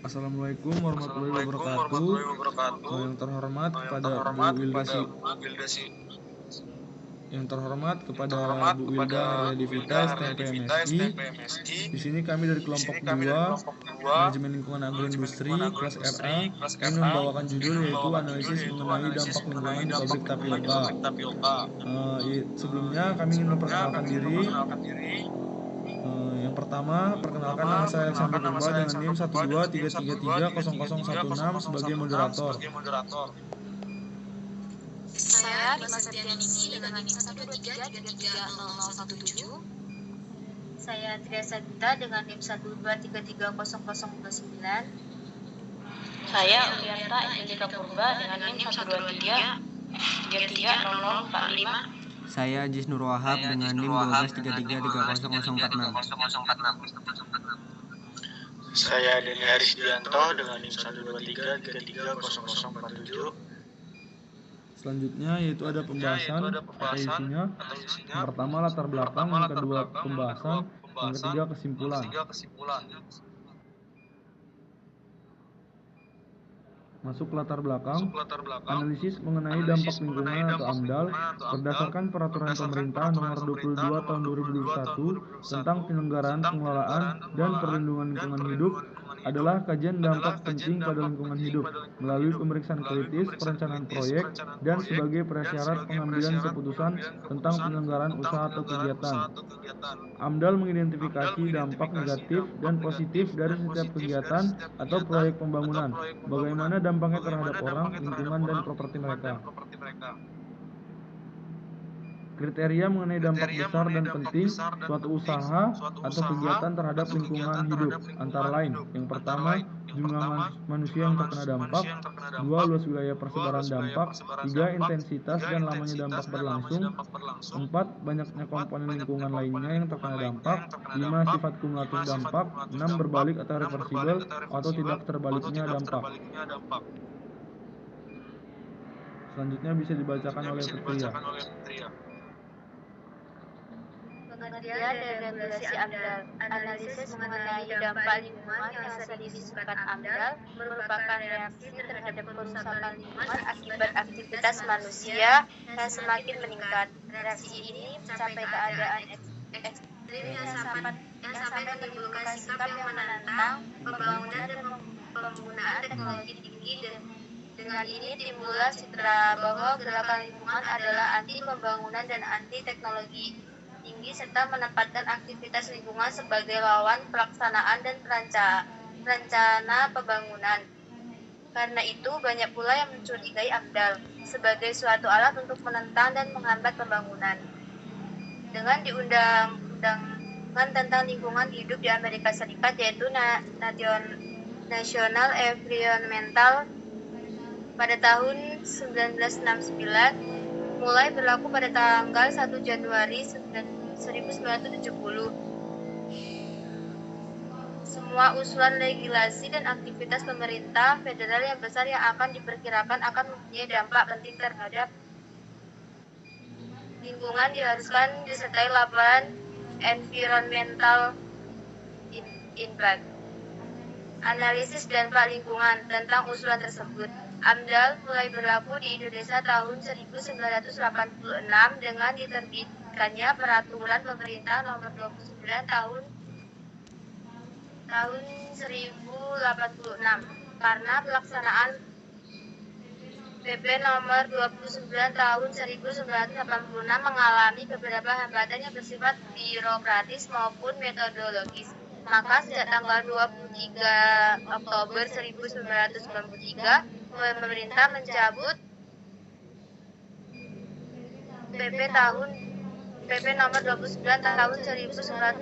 Assalamualaikum warahmatullahi wabarakatuh. Yang terhormat kepada Bu Wilda Haryadivita, STMP MSI. Di sini kami dari kelompok 2 Manajemen Lingkungan Agroindustri kelas RA ingin membawakan judul yaitu analisis mengenai dampak lingkungan di pabrik tapioka. Sebelumnya kami ingin memperkenalkan diri. Yang pertama, perkenalkan nama saya Alexander Purba dengan NIM 123330016 sebagai moderator. Saya Bima Septianingsi dengan NIM 123330017. Saya Tria Sagita dengan NIM 123300029. Saya Ulianta Angelika Purba dengan NIM 123330045. Saya Jis Nur Wahab dengan NIM 123330046. Saya Deni Harisdianto dengan NIM 123330047. Selanjutnya yaitu ada pembahasan atau isinya. Yang pertama latar belakang, yang kedua pembahasan, yang ketiga kesimpulan. Masuk latar belakang, analisis mengenai dampak lingkungan atau AMDAL berdasarkan Peraturan Pemerintah Nomor 22 Tahun 2021 tentang penyelenggaraan, pengelolaan, dan perlindungan lingkungan hidup adalah kajian dampak penting pada lingkungan hidup melalui pemeriksaan kritis, perencanaan proyek, dan sebagai prasyarat pengambilan keputusan tentang penyelenggaraan usaha atau kegiatan. AMDAL mengidentifikasi dampak negatif dan positif dari setiap kegiatan atau proyek pembangunan, bagaimana dampaknya terhadap orang, lingkungan, dan properti mereka. Kriteria mengenai dampak besar dan penting suatu usaha atau kegiatan terhadap lingkungan hidup antara lain. Yang pertama, jumlah manusia yang terkena dampak. 2. Luas wilayah persebaran dampak. 3. Intensitas dan lamanya dampak berlangsung. 4. Banyaknya komponen lingkungan lainnya yang terkena dampak. 5. Sifat kumulatif dampak. 6. Berbalik atau reversibel atau tidak terbaliknya dampak. Selanjutnya bisa dibacakan oleh Putria. Pengertian dan regulasi AMDAL. Analisis mengenai dampak lingkungan yang sering disebut AMDAL merupakan reaksi terhadap kerusakan lingkungan akibat aktivitas manusia yang semakin meningkat. Reaksi ini mencapai keadaan ekstrim yang sampai menimbulkan sikap yang menentang pembangunan dan penggunaan teknologi tinggi. Dengan ini timbullah citra bahwa gerakan lingkungan adalah anti pembangunan dan anti teknologi tinggi serta menempatkan aktivitas lingkungan sebagai lawan pelaksanaan dan rencana pembangunan. Karena itu banyak pula yang mencurigai AMDAL sebagai suatu alat untuk menentang dan menghambat pembangunan. Dengan diundang-undangkan tentang lingkungan hidup di Amerika Serikat yaitu National Environmental pada tahun 1969 mulai berlaku pada tanggal 1 Januari 1970. Semua usulan legislasi dan aktivitas pemerintah federal yang besar yang akan diperkirakan akan mempunyai dampak penting terhadap lingkungan diharuskan disertai laporan environmental impact. Analisis dampak lingkungan tentang usulan tersebut. AMDAL mulai berlaku di Indonesia tahun 1986 dengan diterbitkannya Peraturan Pemerintah Nomor 29 tahun 1086 karena pelaksanaan PP Nomor 29 tahun 1986 mengalami beberapa hambatan yang bersifat birokratis maupun metodologis. Maka sejak tanggal 23 Oktober 1993 pemerintah mencabut PP nomor 29 tahun 1986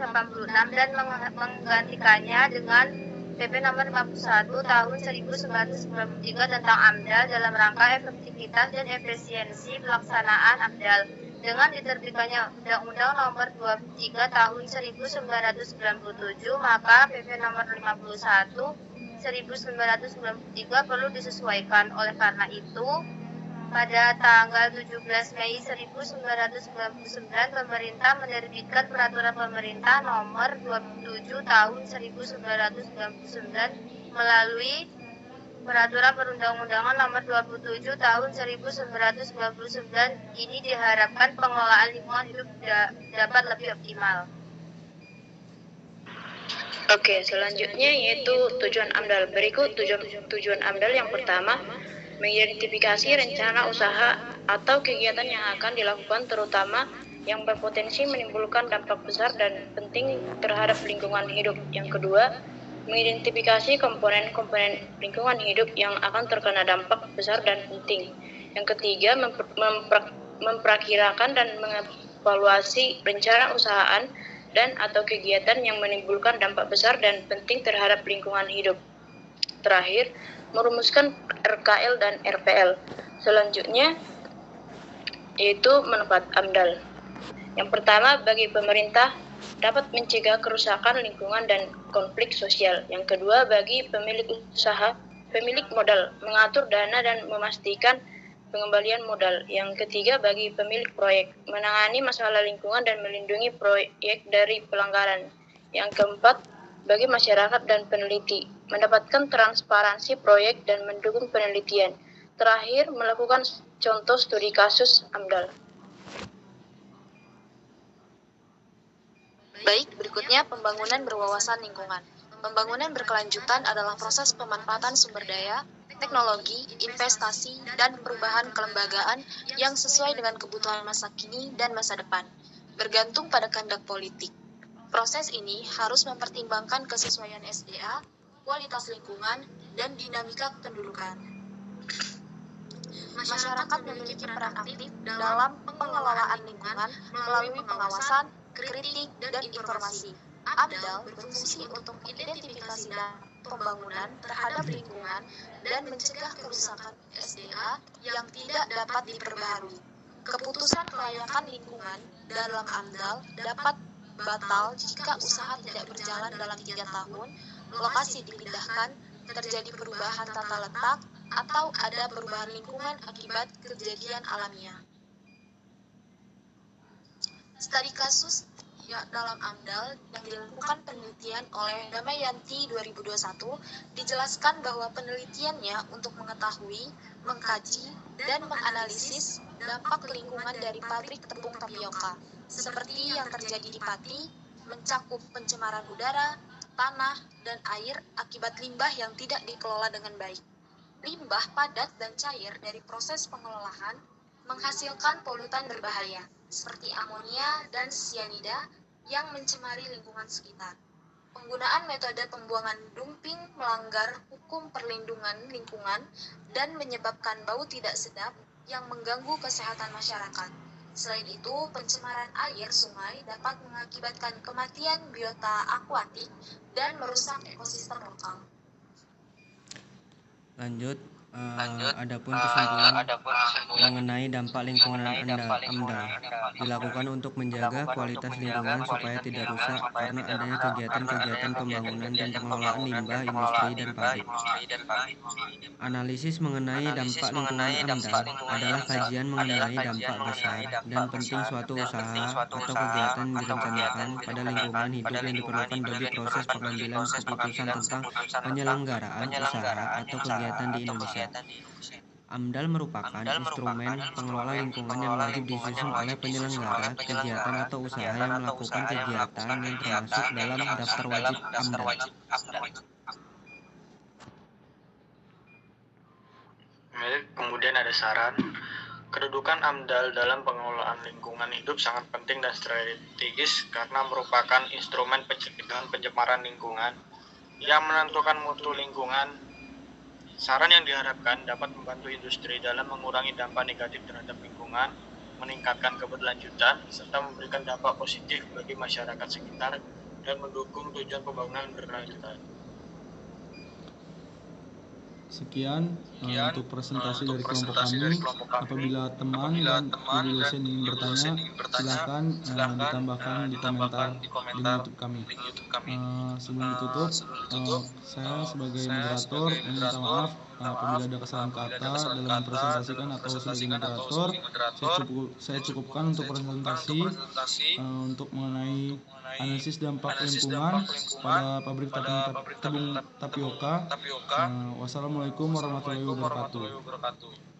dan menggantikannya dengan PP nomor 51 tahun 1993 tentang AMDAL dalam rangka efektivitas dan efisiensi pelaksanaan AMDAL. Dengan diterbitkannya Undang-Undang Nomor 23 Tahun 1997, maka PP Nomor 51 1993 perlu disesuaikan. Oleh karena itu, pada tanggal 17 Mei 1999, pemerintah menerbitkan Peraturan Pemerintah Nomor 27 Tahun 1999 melalui Peraturan Perundang-undangan Nomor 27 Tahun 1999. Ini diharapkan pengelolaan lingkungan hidup dapat lebih optimal. Oke, selanjutnya yaitu tujuan AMDAL. Berikut tujuan AMDAL yang pertama, mengidentifikasi rencana usaha atau kegiatan yang akan dilakukan terutama yang berpotensi menimbulkan dampak besar dan penting terhadap lingkungan hidup. Yang kedua, mengidentifikasi komponen-komponen lingkungan hidup yang akan terkena dampak besar dan penting. Yang ketiga, memperakirakan dan mengevaluasi rencana usahaan dan atau kegiatan yang menimbulkan dampak besar dan penting terhadap lingkungan hidup. Terakhir, merumuskan RKL dan RPL. Selanjutnya yaitu manfaat AMDAL. Yang pertama, bagi pemerintah dapat mencegah kerusakan lingkungan dan konflik sosial. Yang kedua, bagi pemilik usaha, pemilik modal, mengatur dana dan memastikan pengembalian modal. Yang ketiga, bagi pemilik proyek, menangani masalah lingkungan dan melindungi proyek dari pelanggaran. Yang keempat, bagi masyarakat dan peneliti, mendapatkan transparansi proyek dan mendukung penelitian. Terakhir, melakukan contoh studi kasus AMDAL. Baik, berikutnya pembangunan berwawasan lingkungan. Pembangunan berkelanjutan adalah proses pemanfaatan sumber daya, teknologi, investasi, dan perubahan kelembagaan yang sesuai dengan kebutuhan masa kini dan masa depan, bergantung pada kehendak politik. Proses ini harus mempertimbangkan kesesuaian SDA, kualitas lingkungan, dan dinamika kependudukan. Masyarakat memiliki peran aktif dalam pengelolaan lingkungan melalui pengawasan, kritik, dan informasi. AMDAL berfungsi untuk identifikasi pembangunan terhadap lingkungan dan mencegah kerusakan SDA yang tidak dapat diperbaharui. Keputusan kelayakan lingkungan dalam AMDAL dapat batal jika usaha tidak berjalan dalam 3 tahun, lokasi dipindahkan, terjadi perubahan tata letak, atau ada perubahan lingkungan akibat kejadian alamiah. Studi kasus dalam AMDAL yang dilakukan penelitian oleh Damayanti 2021 dijelaskan bahwa penelitiannya untuk mengetahui, mengkaji, dan menganalisis dampak lingkungan dari pabrik tepung tapioka, seperti yang terjadi di Pati, mencakup pencemaran udara, tanah, dan air akibat limbah yang tidak dikelola dengan baik. Limbah padat dan cair dari proses pengolahan menghasilkan polutan berbahaya, seperti amonia dan sianida yang mencemari lingkungan sekitar. Penggunaan metode pembuangan dumping melanggar hukum perlindungan lingkungan dan menyebabkan bau tidak sedap yang mengganggu kesehatan masyarakat. Selain itu, pencemaran air sungai dapat mengakibatkan kematian biota akuatik dan merusak ekosistem lokal. Lanjut, adapun kesimpulan mengenai dampak lingkungan AMDAL dilakukan untuk menjaga kualitas lingkungan supaya tidak rusak karena adanya kegiatan-kegiatan pembangunan dan pengelolaan limbah industri dan pabrik. Analisis mengenai dampak lingkungan AMDAL adalah kajian mengenai dampak besar dan penting suatu usaha atau kegiatan direncanakan pada lingkungan hidup yang diperlukan bagi proses pengambilan keputusan tentang penyelenggaraan usaha atau kegiatan di Indonesia. AMDAL merupakan instrumen pengelola lingkungan yang wajib disusun oleh penyelenggara kegiatan atau usaha yang melakukan kegiatan yang termasuk dalam daftar wajib AMDAL. Kemudian ada saran. Kedudukan AMDAL dalam pengelolaan lingkungan hidup sangat penting dan strategis karena merupakan instrumen pencegahan pencemaran lingkungan yang menentukan mutu lingkungan. Saran yang diharapkan dapat membantu industri dalam mengurangi dampak negatif terhadap lingkungan, meningkatkan keberlanjutan, serta memberikan dampak positif bagi masyarakat sekitar dan mendukung tujuan pembangunan berkelanjutan. Sekian untuk presentasi dari kelompok kami. Apabila teman dan ibu dosen ingin bertanya, silakan ditambahkan di komentar link YouTube kami. Sebelum ditutup, saya sebagai moderator meminta maaf apabila ada kesalahan kata dalam mempresentasikan atau sebagai moderator. Saya cukupkan untuk presentasi untuk mengenai analisis dampak lingkungan pada pabrik tepung tapioka. Wassalamualaikum warahmatullahi wabarakatuh.